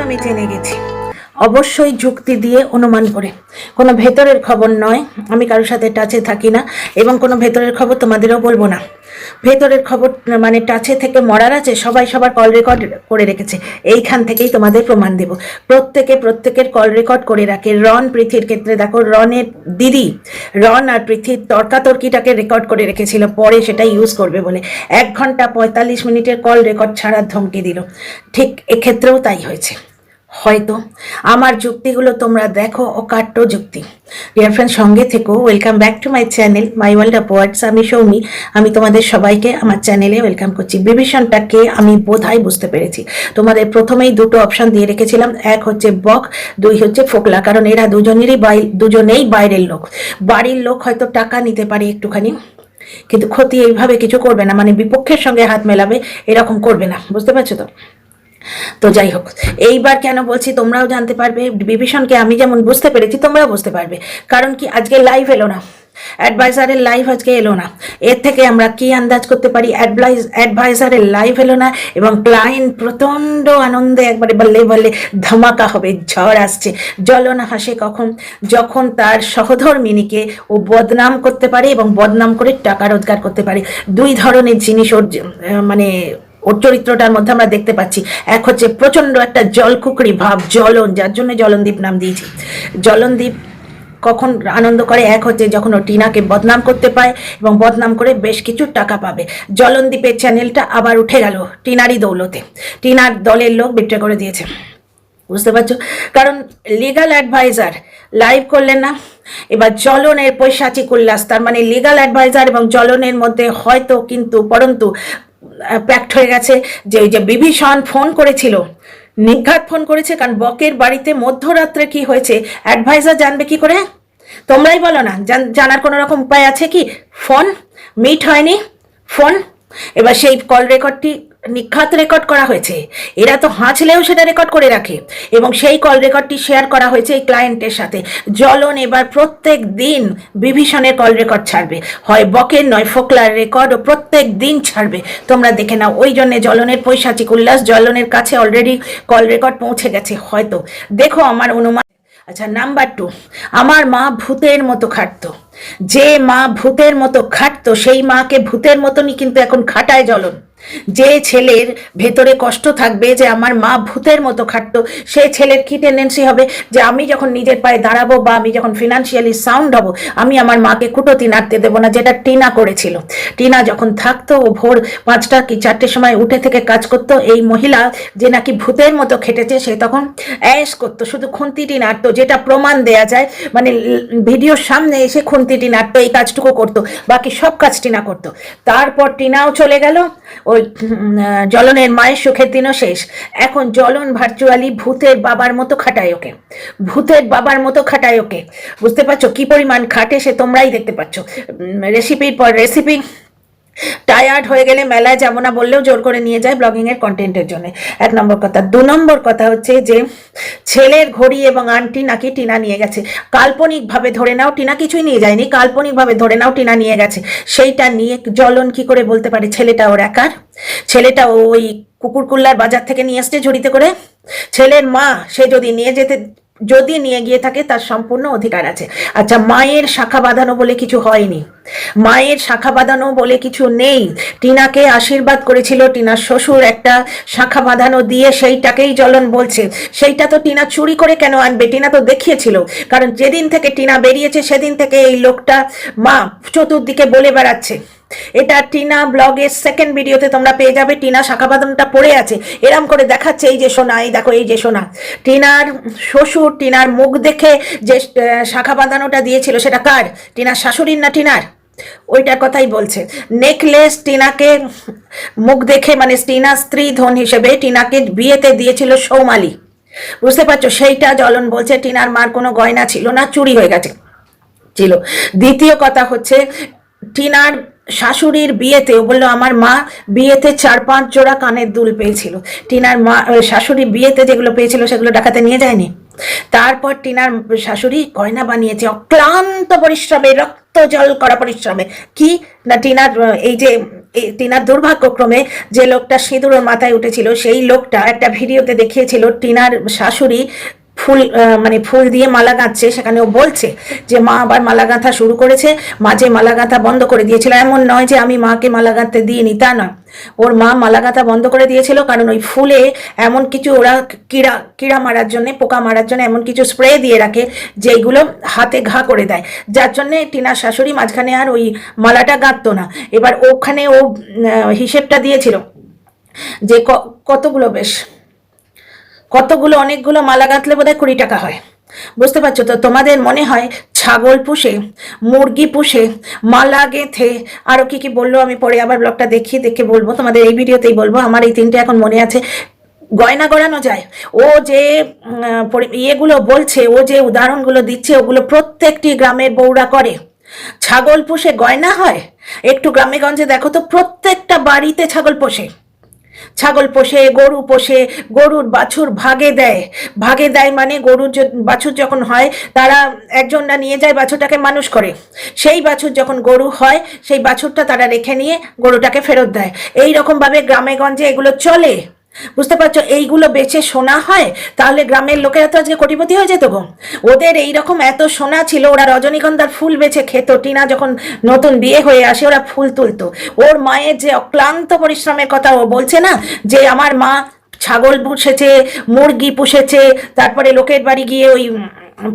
আমি জেনে গেছি, অবশ্যই যুক্তি দিয়ে অনুমান করে, কোনো ভেতরের খবর নয়। আমি কারোর সাথে টাচে থাকি না এবং কোনো ভেতরের খবর তোমাদেরও বলবো না। ভেতরের খবর মানে টাচে থেকে মরার আছে, সবাই সবার কল রেকর্ড করে রেখেছে। এইখান থেকেই তোমাদের প্রমাণ দেব। প্রত্যেকের কল রেকর্ড করে রাখে। রন পৃথির ক্ষেত্রে দেখো, রনের দিদি রন আর পৃথির তর্কাতর্কিটাকে রেকর্ড করে রেখেছিল, পরে সেটা ইউজ করবে বলে 1 ঘন্টা 45 মিনিটের কল রেকর্ড ছাড়ার ধমকি দিল। ঠিক এক্ষেত্রেও তাই হয়েছে। হয়তো আমার যুক্তিগুলো তোমরা দেখো, অকাট্য যুক্তি। ডিয়ার ফ্রেন্ড, সঙ্গে থেকো। Welcome back to my channel my world of words. আমি সৌমি। আমি তোমাদের সবাইকে আমার চ্যানেলে ওয়েলকাম করছি। বিভীষণটাকে আমি বোধহয় বুঝতে পেরেছি। তোমাদের প্রথমেই দুটো অপশন দিয়ে রেখেছিলাম, এক হচ্ছে বক, 2 হচ্ছে ফোকলা। কারণ এরা দুজনেই বাইরের লোক। বাড়ির লোক হয়তো টাকা নিতে পারে একটুখানি, কিন্তু ক্ষতি এইভাবে কিছু করবে না, মানে বিপক্ষের সঙ্গে হাত মেলাবে এরকম করবে না। বুঝতে পারছো তো? তো যাই হোক, এইবার কেন বলছি তোমরাও জানতে পারবে। বিভীষণকে আমি যেমন বুঝতে পেরেছি তোমরাও বুঝতে পারবে। কারণ কি, আজকে লাইভ এলো না, অ্যাডভাইজারের লাইভ আজকে এলো না। এর থেকে আমরা কি আন্দাজ করতে পারি? অ্যাডভাইজারের লাইভ এলো না এবং ক্লায়েন্ট প্রচণ্ড আনন্দে একবারে বললে বললে ধামাকা হবে, ঝড় আসছে। জ্বলন হাসে কখন? যখন তার সহধর্মিনীকে ও বদনাম করতে পারে এবং বদনাম করে টাকা রোজগার করতে পারে। 2 ধরনের জিনিস ওর মানে ওর চরিত্রটার মধ্যে আমরা দেখতে পাচ্ছি। এক হচ্ছে প্রচন্ড একটা জলকুকড়ি ভাব, জ্বলন, যার জন্য জ্বলনদীপ নাম দিয়েছি। জ্বলনদীপ কখন আনন্দ করে? এক হচ্ছে যখন ও টিনাকে বদনাম করতে পায় এবং বদনাম করে বেশ কিছু টাকা পাবে। জ্বলনদীপের চ্যানেলটা আবার উঠে গেল টিনারই দৌলতে। টিনার দলের লোক বিট্রে করে দিয়েছে। বুঝতে পারছো? কারণ লিগাল অ্যাডভাইজার লাইভ করলেন না। এবার জ্বলনের পৈশাচিক উল্লাস, তার মানে লিগাল অ্যাডভাইজার এবং জ্বলনের মধ্যে হয়তো কিন্তু পরন্তু প্যাক্ট হয়ে গেছে যে ওই যে বিভীষণ ফোন করেছিল, নিঘাত ফোন করেছে। কারণ বকের বাড়িতে মধ্যরাত্রে কি হয়েছে অ্যাডভাইজার জানবে কি করে? তোমরাই বলো না, জানার কোনো রকম উপায় আছে কি? ফোন মিট হয়নি, ফোন। এবার সেই কল রেকর্ডটি নিখাত রেকর্ড করা হয়েছে। এরা তো হাঁচলেও সেটা রেকর্ড করে রাখে এবং সেই কল রেকর্ডটি শেয়ার করা হয়েছে এই ক্লায়েন্টের সাথে। জ্বলন এবার প্রত্যেক দিন বিভীষণের কল রেকর্ড ছাড়বে, হয় বকের নয় ফোকলার রেকর্ড, ও প্রত্যেক দিন ছাড়বে। তোমরা দেখে নাও। ওই জন্যে জ্বলনের পৈশাচিক উল্লাস, জ্বলনের কাছে অলরেডি কল রেকর্ড পৌঁছে গেছে হয়তো। দেখো আমার অনুমান। আচ্ছা, নাম্বার 2, আমার মা ভূতের মতো খাটতো। যে মা ভূতের মতো খাটতো সেই মাকে ভূতের মতনই কিন্তু এখন খাটায় জ্বলন। যে ছেলের ভেতরে কষ্ট থাকবে যে আমার মা ভূতের মতো খাটতো, সেই ছেলের কি টেন্ডেন্সি হবে যে আমি যখন নিজের পায়ে দাঁড়াবো বা আমি যখন ফিনান্সিয়ালি সাউন্ড হব, আমি আমার মাকে কুটোতি নাড়তে দেবো না, যেটা টিনা করেছিল। টিনা যখন থাকতো ও ভোর 5টা কি 4টের সময় উঠে থেকে কাজ করতো। এই মহিলা যে নাকি ভূতের মতো খেটেছে সে তখন অ্যাশ করতো, শুধু খুন্তিটি নাড়তো, যেটা প্রমাণ দেয়া যায়। মানে ভিডিওর সামনে এসে খুন্তিটি নাড়তো, এই কাজটুকু করতো, বাকি সব কাজ টিনা করতো। তারপর টিনাও চলে গেল, ওই জ্বলনের মায়ের সুখের দিনও শেষ। এখন জ্বলন ভার্চুয়ালি ভূতের বাবার মতো খাটায় ওকে, ভূতের বাবার মতো খাটায় ওকে। বুঝতে পারছো কি পরিমাণ খাটে সে? তোমরাই দেখতে পাচ্ছ। রেসিপির পর রেসিপি। টায়ার্ড হয়ে গেলে মেলায় যাবো না বললেও জোর করে নিয়ে যায় ব্লগিং এর কন্টেন্টের জন্য। 1 নম্বর কথা। 2 নম্বর কথা হচ্ছে যে ছেলের ঘড়ি এবং আংটি নাকি টিনা নিয়ে গেছে। কাল্পনিকভাবে ধরে নাও টিনা কিছুই নিয়ে যায়নি, কাল্পনিকভাবে ধরে নাও টিনা নিয়ে গেছে। সেইটা নিয়ে জ্বলন কি করে বলতে পারে ছেলেটা ওর একার? ছেলেটা ওই কুকুরকুল্লার বাজার থেকে নিয়ে আসছে ঝুড়িতে করে। ছেলের মা সে যদি নিয়ে গিয়ে থাকে তার সম্পূর্ণ অধিকার আছে। আচ্ছা, মায়ের শাখা বাঁধানো বলে কিছু হয়নি, মায়ের শাখা বাঁধানো বলে কিছু নেই। টিনাকে আশীর্বাদ করেছিল টিনার শ্বশুর একটা শাখা বাঁধানো দিয়ে, সেইটাকেই জ্বলন বলছে। সেইটা তো টিনা চুরি করে কেন আনবে? টিনা তো দেখিয়েছিল। কারণ যেদিন থেকে টিনা বেরিয়েছে সেদিন থেকে এই লোকটা মা চতুর্দিকে বলে বেড়াচ্ছে। এটা টিনা ব্লগের 2nd ভিডিওতে তোমরা পেয়ে যাবে। টিনা শাখা বাঁধানোটা পড়ে আছে, এরম করে দেখাচ্ছে, এই যে সোনা, এই দেখো এই যে সোনা। টিনার শ্বশুর টিনার মুখ দেখে যে শাখা বাঁধানোটা দিয়েছিল সেটা কার? টিনার শাশুড়ির না টিনার? ওইটার কথাই বলছে। নেকলেস টিনাকে মুখ দেখে, মানে টিনার স্ত্রী ধন হিসেবে টিনাকে বিয়েতে দিয়েছিল সৌমালি। বুঝতে পারছো? সেইটা জ্বলন বলছে টিনার মার কোনো গয়না ছিল না, চুরি হয়ে গেছে ছিল। দ্বিতীয় কথা হচ্ছে টিনার শাশুড়ির বিয়েতে ও বললো আমার মা বিয়েতে 4-5 জোড়া কানের দুল পেয়েছিল। টিনার মা শাশুড়ি বিয়েতে যেগুলো পেয়েছিল সেগুলো ডাকাতে নিয়ে যায়নি। তারপর টিনার শাশুড়ি গয়না বানিয়েছে অক্লান্ত পরিশ্রমে, রক্ত জল করা পরিশ্রমে। কি না, টিনার এই যে টিনার দুর্ভাগ্যক্রমে যে লোকটা সিঁদুর ওর মাথায় উঠেছিল সেই লোকটা একটা ভিডিওতে দেখিয়েছিল টিনার শাশুড়ি ফুল মানে ফুল দিয়ে মালা গাঁথছে, সেখানে ও বলছে যে মা আবার মালা গাঁথা শুরু করেছে, মাঝে মালা গাঁথা বন্ধ করে দিয়েছিল। এমন নয় যে আমি মাকে মালা গাঁথতে দিইনি, তা নয়, ওর মা মালা গাঁথা বন্ধ করে দিয়েছিল কারণ ওই ফুলে এমন কিছু ওরা কিড়া মারার জন্য, পোকা মারার জন্য এমন কিছু স্প্রে দিয়ে রাখে যেগুলো হাতে ঘা করে দেয়, যার জন্যে টিনার শাশুড়ি মাঝখানে আর ওই মালাটা গাঁথতো না। এবার ওখানে ও হিসেবটা দিয়েছিল যে কতগুলো অনেকগুলো মালা গাঁথলে বোধহয় 20 টাকা হয়। বুঝতে পারছো তো? তোমাদের মনে হয় ছাগল পুষে, মুরগি পুষে, মালা গেঁথে, আরও কি বললো, আমি পরে আবার ব্লগটা দেখে বলবো তোমাদের, এই ভিডিওতেই বলবো। আমার এই 3টে এখন মনে আছে। গয়না গড়ানো যায়। ও যে ইয়েগুলো বলছে, ও যে উদাহরণগুলো দিচ্ছে, ওগুলো প্রত্যেকটি গ্রামের বউরা করে। ছাগল পুষে গয়না হয়? একটু গ্রামে গঞ্জে দেখো তো, প্রত্যেকটা বাড়িতে ছাগল পোষে, গরু পোষে, গরুর বাছুর ভাগে দেয় মানে গরুর বাছুর যখন হয় তারা একজনরা নিয়ে যায়, বাছুরটাকে মানুষ করে, সেই বাছুর যখন গরু হয় সেই বাছুরটা তারা রেখে নিয়ে গরুটাকে ফেরত দেয়। এই রকমভাবে গ্রামে গঞ্জে এগুলো চলে। বুঝতে পারছো? এইগুলো বেচে সোনা হয়, তাহলে গ্রামের লোকেরা তো আজকে কোটিপতি হয়ে যেত গো। ওদের এইরকম এত সোনা ছিল, ওরা রজনীগন্ধার ফুল বেচে খেত। টিনা যখন নতুন বিয়ে হয়ে আসে ওরা ফুল তুলতো। ওর মায়ের যে অক্লান্ত পরিশ্রমের কথা ও বলছে না, যে আমার মা ছাগল পুষেছে, মুরগি পুষেছে, তারপরে লোকের বাড়ি গিয়ে ওই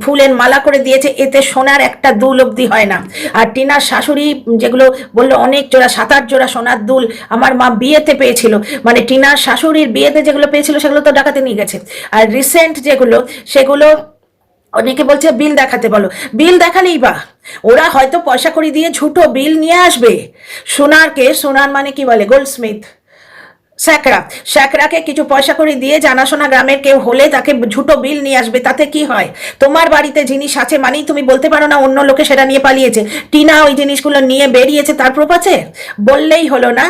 ফুলের মালা করে দিয়েছে, এতে সোনার একটা দুল অব্দি হয় না। আর টিনার শাশুড়ি যেগুলো বললো অনেক জোড়া, 7-8 জোড়া সোনার দুল আমার মা বিয়েতে পেয়েছিল, মানে টিনার শাশুড়ির বিয়েতে যেগুলো পেয়েছিল সেগুলো তো ডাকাতে নিয়ে গেছে। আর রিসেন্ট যেগুলো সেগুলো অনেকে বলছে বিল দেখাতে বলো, বিল দেখালেই বা ওরা হয়তো পয়সা করে দিয়ে ঝুটো বিল নিয়ে আসবে। সোনার মানে কি বলে, গোল্ডস্মিথ, স্যাকরাকে কিছু পয়সা করে দিয়ে জানাশোনা গ্রামের কেউ হলে তাকে ঝুটো বিল নিয়ে আসবে। তাতে কি হয়? তোমার বাড়িতে জিনিস আছে মানেই তুমি বলতে পারো না অন্য লোকে সেটা নিয়ে পালিয়েছে। টিনা ওই জিনিসগুলো নিয়ে বেরিয়েছে, তার প্রুফ আছে? বললেই হলো না?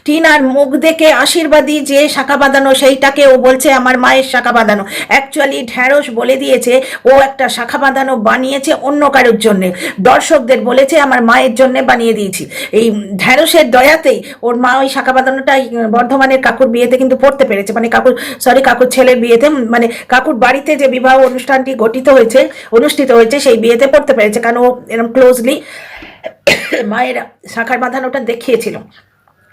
টিনার মুখ দেখে আশীর্বাদী যে শাখা বাঁধানো, সেইটাকে ও বলছে আমার মায়ের শাখা বাঁধানো। অ্যাকচুয়ালি ঢ্যাঁড়স বলে দিয়েছে ও একটা শাখা বাঁধানো বানিয়েছে অন্য কারোর জন্যে, দর্শকদের বলেছে আমার মায়ের জন্যে বানিয়ে দিয়েছি। এই ঢ্যাঁড়সের দয়াতেই ওর মা ওই শাখা বাঁধানোটা বর্ধমানের কাকুর বিয়েতে কিন্তু পড়তে পেরেছে, মানে কাকুর ছেলের বিয়েতে, মানে কাকুর বাড়িতে যে বিবাহ অনুষ্ঠানটি অনুষ্ঠিত হয়েছে সেই বিয়েতে পড়তে পেরেছে, কারণ ও এরকম ক্লোজলি মায়ের শাখার বাঁধানোটা দেখিয়েছিল।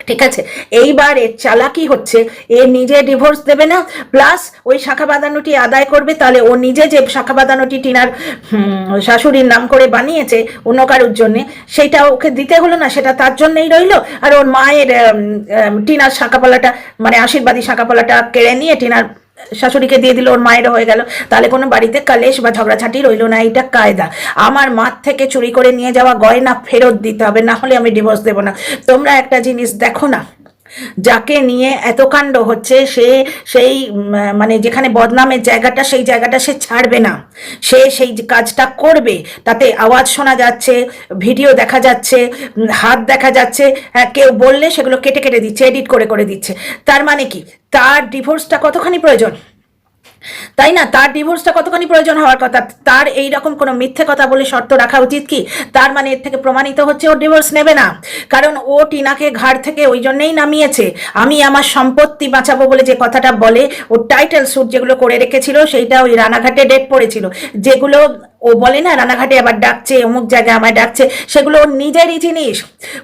ঠিক আছে, এইবার এর চালাকি হচ্ছে, এ নিজে ডিভোর্স দেবে না, প্লাস ওই শাখা বাঁধানোটি আদায় করবে। তাহলে ও নিজে যে শাখা বাঁধানোটি টিনার শাশুড়ির নাম করে বানিয়েছে অন্য কারোর জন্যে, সেইটা ওকে দিতে হলো না, সেটা তার জন্যই রইলো। আর ওর মায়ের টিনার শাখাপালাটা, মানে আশীর্বাদী শাখাপালাটা কেড়ে নিয়ে টিনার শাশুড়িকে দিয়ে দিল, ওর মায়েরও হয়ে গেল। তাহলে কোনো বাড়িতে কালেশ বা ঝগড়াঝাটি রইল না। এইটা কায়দা। আমার মার থেকে চুরি করে নিয়ে যাওয়া গয়না ফেরত দিতে হবে, না হলে আমি ডিভোর্স দেবো না। তোমরা একটা জিনিস দেখো না, যাকে নিয়ে এত কাণ্ড হচ্ছে সেই মানে যেখানে বদনামের জায়গাটা, সেই জায়গাটা সে ছাড়বে না, সে সেই কাজটা করবে। তাতে আওয়াজ শোনা যাচ্ছে, ভিডিও দেখা যাচ্ছে, হাত দেখা যাচ্ছে, কেউ বললে সেগুলো কেটে দিচ্ছে, এডিট করে দিচ্ছে। তার মানে কি তার ডিভোর্সটা কতখানি প্রয়োজন, তাই না? তার ডিভোর্সটা কতখানি প্রয়োজন হওয়ার কথা। তার এই রকম কোনো মিথ্যে কথা বলে শর্ত রাখা উচিত কি? তার মানে এর থেকে প্রমাণিত হচ্ছে ও ডিভোর্স নেবে না, কারণ ও টিনাকে ঘাড় থেকে ওই জন্যেই নামিয়েছে। আমি আমার সম্পত্তি বাঁচাবো বলে যে কথাটা বলে, ও টাইটেল স্যুট যেগুলো করে রেখেছিল সেইটা ওই রানাঘাটে ডেট পড়েছিল, যেগুলো ও বলে না রানাঘাটে আবার ডাকছে, অমুক জায়গায় আমায় ডাকছে, সেগুলো ওর নিজেরই জিনিস,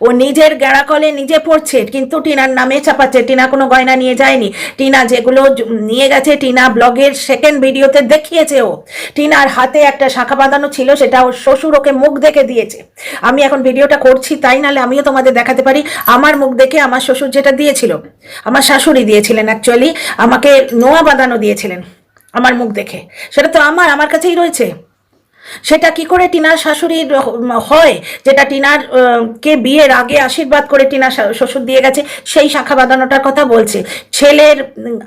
ও নিজের গ্যাড়াকলে নিজে পড়ছে, কিন্তু টিনার নামে চাপাচ্ছে। টিনা কোনো গয়না নিয়ে যায়নি। টিনা যেগুলো নিয়ে গেছে, টিনা ব্লগের সেকেন্ড ভিডিওতে দেখিয়েছে। ও টিনার হাতে একটা শাখা বাঁধানো ছিল, সেটা ওর শ্বশুর ওকে মুখ দেখে দিয়েছে। আমি এখন ভিডিওটা করছি তাই, নাহলে আমিও তোমাদের দেখাতে পারি আমার মুখ দেখে আমার শ্বশুর যেটা দিয়েছিল, আমার শাশুড়ি দিয়েছিলেন অ্যাকচুয়ালি, আমাকে নোয়া বাঁধানো দিয়েছিলেন আমার মুখ দেখে। সেটা তো আমার কাছেই রয়েছে। সেটা কি করে টিনার শাশুড়ির হয়, যেটা টিনার কে বিয়ের আগে আশীর্বাদ করে টিনার শ্বশুর দিয়ে গেছে, সেই শাখা বাঁধানোটার কথা বলছে। ছেলের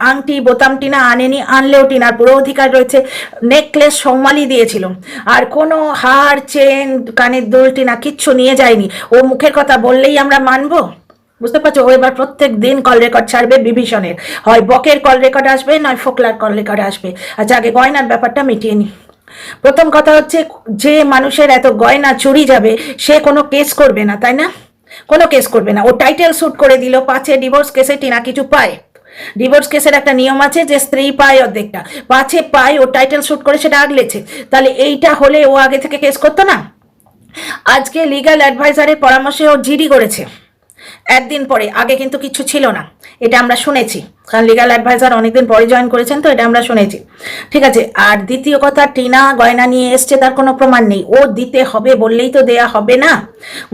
আংটি বোতাম টিনা আনেনি, আনলেও টিনার পুরো অধিকার রয়েছে। নেকলেস সৌমালি দিয়েছিল, আর কোনো হার চেন কানের দুল টিনা কিচ্ছু নিয়ে যায়নি। ও মুখের কথা বললেই আমরা মানবো? বুঝতে পারছো? ও এবার প্রত্যেক দিন কল রেকর্ড ছাড়বে বিভীষণের, হয় বকের কল রেকর্ড আসবে, নয় ফোকলার কল রেকর্ড আসবে। আচ্ছা, আগে গয়নার ব্যাপারটা মিটিয়ে নি। প্রথম কথা হচ্ছে, যে মানুষের এত গয়না চুরি যাবে সে কোনো কেস করবে না, তাই না? কোনো কেস করবে না। ও টাইটেল শ্যুট করে দিল, 5-এ ডিভোর্স কেসে টিনা কিছু পায়। ডিভোর্স কেসের একটা নিয়ম আছে যে স্ত্রী পায় অর্ধেকটা, 5-এ পায়, ও টাইটেল শ্যুট করে সেটা আগলেছে। তাহলে এইটা হলে ও আগে থেকে কেস করতো না। আজকে লিগ্যাল অ্যাডভাইজারের পরামর্শে ও জিডি করেছে একদিন পরে, আগে কিন্তু কিছু ছিল না, এটা আমরা শুনেছি, কারণ লিগ্যাল অ্যাডভাইজার অনেকদিন পরে জয়েন করেছেন, তো এটা আমরা শুনেছি। ঠিক আছে। আর দ্বিতীয় কথা, টিনা গয়না নিয়ে এসছে, তার কোনো প্রমাণ নেই। ও দিতে হবে বললেই তো দেয়া হবে না,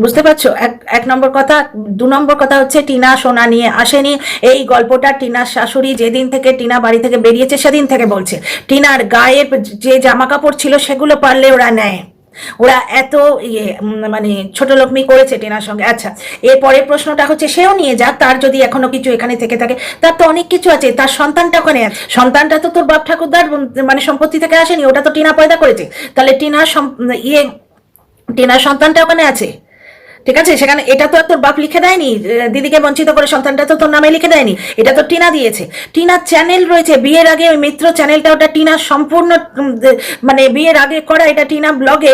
বুঝতে পারছো? এক নম্বর কথা। 2 নম্বর কথা হচ্ছে, টিনা সোনা নিয়ে আসেনি। এই গল্পটা টিনার শাশুড়ি যেদিন থেকে টিনা বাড়ি থেকে বেরিয়েছে সেদিন থেকে বলছে। টিনার গায়ের যে জামা কাপড় ছিল সেগুলো পারলে ওরা নেয়। ওরা এত মানে ছোট লোকমি করেছে টিনার সঙ্গে। আচ্ছা, এরপরে প্রশ্নটা হচ্ছে, সেও নিয়ে যাক, তার যদি এখনো কিছু এখানে থেকে থাকে, তার তো অনেক কিছু আছে, তার সন্তানটা ওখানে আছে। সন্তানটা তো তোর বাপ ঠাকুরদার মানে সম্পত্তি থেকে আসেনি, ওটা তো টিনা পয়দা করেছে। তাহলে টিনার সন্তানটা ওখানে আছে। ঠিক আছে, সেখানে এটা তো আর তোর বাপ লিখে দেয়নি, দিদিকে বঞ্চিত করে সন্তানটা তো তোর নামে লিখে দেয়নি, এটা তো টিনা দিয়েছে। টিনার চ্যানেল রয়েছে, বিয়ের আগে ওই মিত্র চ্যানেলটা, ওটা টিনার সম্পূর্ণ মানে বিয়ের আগে করা, এটা টিনা ব্লগে।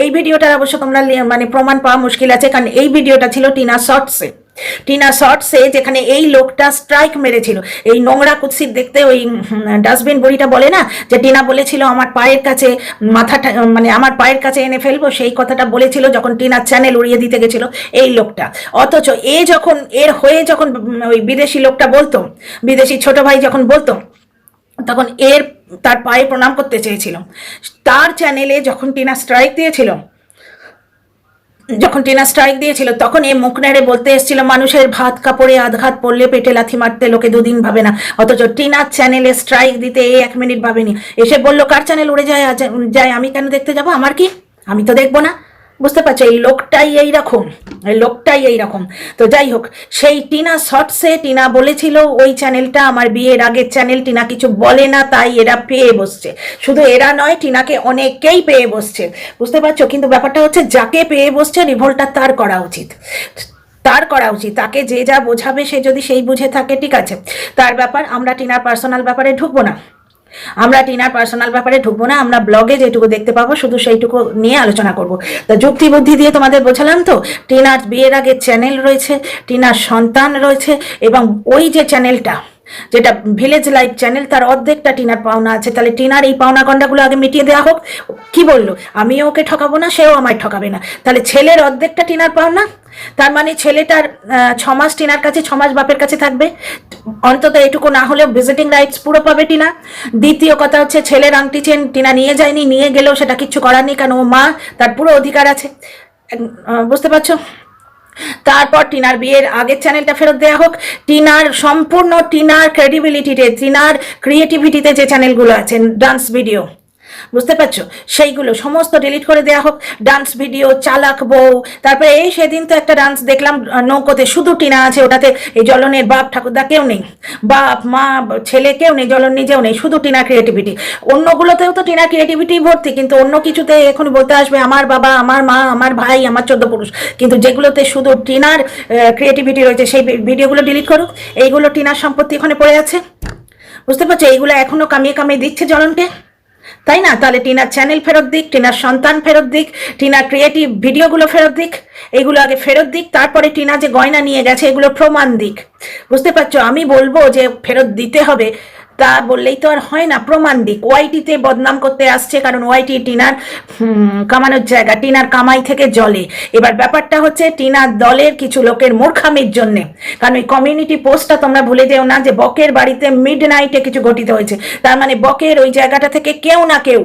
এই ভিডিওটার অবশ্য তোমরা মানে প্রমাণ পাওয়া মুশকিল আছে, কারণ এই ভিডিওটা ছিল টিনা শর্টসে, যেখানে এই লোকটা স্ট্রাইক মেরেছিল, এই নোংরা কুৎসিত দেখতে ওই ডাস্টবিন বুড়িটা বলে না, যে টিনা বলেছিল আমার পায়ের কাছে মাথাটা, মানে আমার পায়ের কাছে এনে ফেলবো, সেই কথাটা বলেছিল যখন টিনার চ্যানেল উড়িয়ে দিতে গেছিল এই লোকটা। অথচ এর হয়ে যখন ওই বিদেশি লোকটা বলতো, বিদেশি ছোট ভাই যখন বলতো, তখন তার পায়ে প্রণাম করতে চেয়েছিল। তার চ্যানেলে যখন টিনা স্ট্রাইক দিয়েছিল, তখন এ মুখ নেড়ে বলতে এসেছিল, মানুষের ভাত কাপড়ে আঘাত পড়লে পেটে লাথি মারতে লোকে 2 দিন ভাবে না। অথচ টিনার চ্যানেলে স্ট্রাইক দিতে 1 মিনিট ভাবেনি, এসে বলল কার চ্যানেল উড়ে যায় আমি কেন দেখতে যাব, আমার কি, আমি তো দেখবো না। বুঝতে পারছো, এই লোকটাই এইরকম। তো যাই হোক, সেই টিনা শর্টসে টিনা বলেছিল ওই চ্যানেলটা আমার বিয়ের আগের চ্যানেল, টিনা কিছু বলে না, তাই এরা পেয়ে বসছে। শুধু এরা নয়, টিনাকে অনেকেই পেয়ে বসছে, বুঝতে পারছো? কিন্তু ব্যাপারটা হচ্ছে, যাকে পেয়ে বসছে রিভোল্টটা তার করা উচিত, তাকে যে যা বোঝাবে, সে যদি সেই বুঝে থাকে, ঠিক আছে, তার ব্যাপার। আমরা টিনার পার্সোনাল ব্যাপারে ঢুকবো না, আমরা ব্লগে যেটুকু দেখতে পাবো শুধু সেইটুকু নিয়ে আলোচনা করব। তো যুক্তি বুদ্ধি দিয়ে তোমাদের বোঝালাম তো, টিনার বিয়ের আগে চ্যানেল রয়েছে, টিনার সন্তান রয়েছে, এবং ওই যে চ্যানেলটা, যেটা ভিলেজ লাইফ চ্যানেল, তার অর্ধেকটা টিনার পাওনা আছে। তাহলে টিনার এই পাওনা গন্ডাগুলো আগে মিটিয়ে দেওয়া হোক। কি বললো, আমিও ওকে ঠকাবো না, সেও আমায় ঠকাবে না। তাহলে ছেলের অর্ধেকটা টিনার পাওনা, তার মানে ছেলেটার 6 মাস টিনার কাছে, 6 মাস বাপের কাছে থাকবে, অন্তত এটুকু না হলেও ভিজিটিং রাইটস পুরো পাবে টিনা। দ্বিতীয় কথা হচ্ছে, ছেলের আংটি চেন টিনা নিয়ে যায়নি, নিয়ে গেলেও সেটা কিচ্ছু করার নেই, কারণ ও মা, তার পুরো অধিকার আছে। বুঝতে পারছো? তারপর টিনার বিয়ের আগের চ্যানেলটা ফেরত দেওয়া হোক। টিনার ক্রেডিবিলিটিতে, টিনার ক্রিয়েটিভিটিতে যে চ্যানেলগুলো আছে, ডান্স ভিডিও, বুঝতে পারছো, সেইগুলো সমস্ত ডিলিট করে দেওয়া হোক। ডান্স ভিডিও, চালাক বউ, তারপরে এই সেদিন তো একটা ডান্স দেখলাম নৌকোতে, শুধু টিনা আছে ওটাতে, এই জ্বলনের বাপ ঠাকুরদা কেউ নেই, বাপ মা ছেলে কেউ নেই, জ্বলন নিজেও নেই, শুধু টিনার ক্রিয়েটিভিটি। অন্যগুলোতেও তো টিনার ক্রিয়েটিভিটি ভর্তি, কিন্তু অন্য কিছুতে এখন বলতে আসবে আমার বাবা, আমার মা, আমার ভাই, আমার 14 পুরুষ, কিন্তু যেগুলোতে শুধু টিনার ক্রিয়েটিভিটি রয়েছে সেই ভিডিওগুলো ডিলিট করুক। এইগুলো টিনার সম্পত্তি ওখানে পড়ে আছে, বুঝতে পারছো? এইগুলো এখনো কামিয়ে দিচ্ছে জ্বলনকে, তাই না? তাহলে টিনার চ্যানেল ফেরত দিক, টিনার সন্তান ফেরত দিক, টিনার ক্রিয়েটিভ ভিডিওগুলো ফেরত দিক, এগুলো আগে ফেরত দিক। তারপরে টিনা যে গয়না নিয়ে গেছে এগুলো প্রমাণ দিক, বুঝতে পারছো? আমি বলবো যে ফেরত দিতে হবে, তা বললেই তো আর হয় না, প্রমাণ দিক। ওয়াইটিতে বদনাম করতে আসছে, কারণ ওয়াইটি টিনার কামানোর জায়গা, টিনার কামাই থেকে জলে। এবার ব্যাপারটা হচ্ছে, টিনার দলের কিছু লোকের মূর্খামির জন্যে, কারণ ওই কমিউনিটি পোস্টটা তোমরা ভুলে যেও না, যে বকের বাড়িতে মিডনাইটে কিছু ঘটিত হয়েছে, তার মানে বকের ওই জায়গাটা থেকে কেউ না কেউ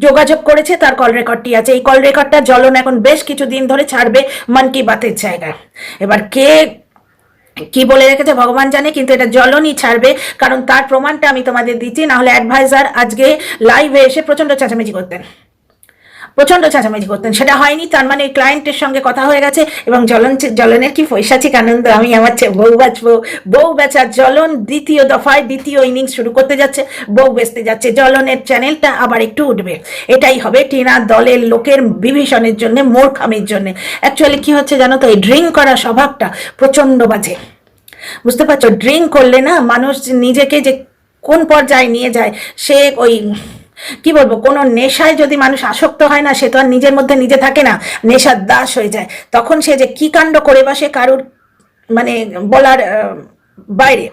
যোগাযোগ করেছে, তার কল রেকর্ডটি আছে। এই কল রেকর্ডটা জ্বলন এখন বেশ কিছুদিন ধরে ছাড়বে মন কি বাতের জায়গায়। এবার কে কি বলে রেখেছে ভগবান জানে, কিন্তু এটা জ্বলনই ছাড়বে, কারণ তার প্রমাণটা আমি তোমাদের দিচ্ছি। না হলে অ্যাডভাইজার আজকে লাইভে এসে প্রচন্ড চেঁচামেচি করতেন, সেটা হয়নি। তার মানে ক্লায়েন্টের সঙ্গে কথা হয়ে গেছে, এবং জ্বলনের কি পৈশাচিক আনন্দ, আমি আমার বউ বেচার জ্বলন দ্বিতীয় দফায় দ্বিতীয় ইনিংস শুরু করতে যাচ্ছে, বউ বেচতে যাচ্ছে, জ্বলনের চ্যানেলটা আবার একটু উঠবে। এটাই হবে টিনা দলের লোকের বিভীষণের জন্য, মূর্খামির জন্য। অ্যাকচুয়ালি কি হচ্ছে জানো তো, এই ড্রিঙ্ক করা স্বভাবটা প্রচন্ড বাজে, বুঝতে পারছো? ড্রিঙ্ক করলে না মানুষ নিজেকে যে কোন পর্যায়ে নিয়ে যায়, সে ওই কি বলবো, কোনো নেশায় যদি মানুষ আসক্ত হয় না, সে তো আর নিজের মধ্যে নিজে থাকে না, নেশার দাস হয়ে যায়। তখন সে যে কি কাণ্ড করে বসে কারুর মানে বলার বাইরে,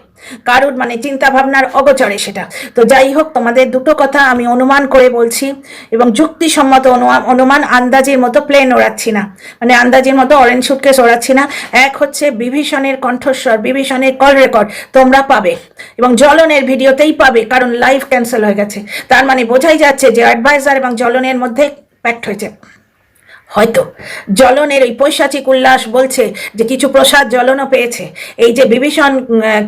কারুর মানে চিন্তা ভাবনার অগোচরে সেটা। তো যাই হোক, তোমাদের দুটো কথা আমি অনুমান করে বলছি এবং যুক্তিসম্মত অনুমান, আন্দাজের মতো প্লেন ওড়াচ্ছি না, মানে আন্দাজের মতো অরেঞ্জ সুটকেস ওড়াচ্ছি না। এক হচ্ছে বিভীষণের কণ্ঠস্বর, বিভীষণের কল রেকর্ড তোমরা পাবে এবং জ্বলনের ভিডিওতেই পাবে, কারণ লাইভ ক্যান্সেল হয়ে গেছে। তার মানে বোঝাই যাচ্ছে যে অ্যাডভাইজার এবং জ্বলনের মধ্যে প্যাক্ট হয়েছে। হয়তো জ্বলনের ওই পৈশাচিক উল্লাস বলছে যে কিছু প্রসাদ জ্বলনও পেয়েছে, এই যে বিভীষণ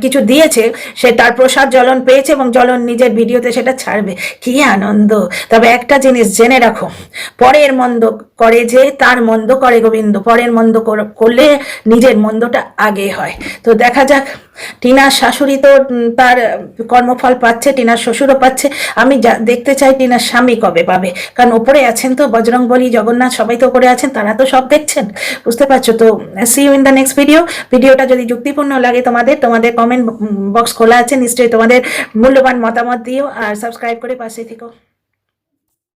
কিছু দিয়েছে সে তার প্রসাদ জ্বলন পেয়েছে এবং জ্বলন নিজের ভিডিওতে সেটা ছাড়বে। কি আনন্দ! তবে একটা জিনিস জেনে রাখো, পরের মন্দ করে যে তার মন্দ করে গোবিন্দ, পরের মন্দ করলে নিজের মন্দটা আগে হয়। তো দেখা যাক, টিনার শাশুড়ি তো তার কর্মফল পাচ্ছে, টিনার শ্বশুরও পাচ্ছে। আমি দেখতে চাই টিনার স্বামী কবে পাবে, কারণ ওপরে আছেন তো বজরংবলী, জগন্নাথ, সবাই তো ওপরে আছেন, তারা তো সব দেখছেন, বুঝতে পারছো তো। See you in the next video. ভিডিওটা যদি যুক্তিপূর্ণ লাগে তোমাদের কমেন্ট বক্স খোলা আছে, নিশ্চয়ই তোমাদের মূল্যবান মতামত দিও আর সাবস্ক্রাইব করে পাশে থেকো।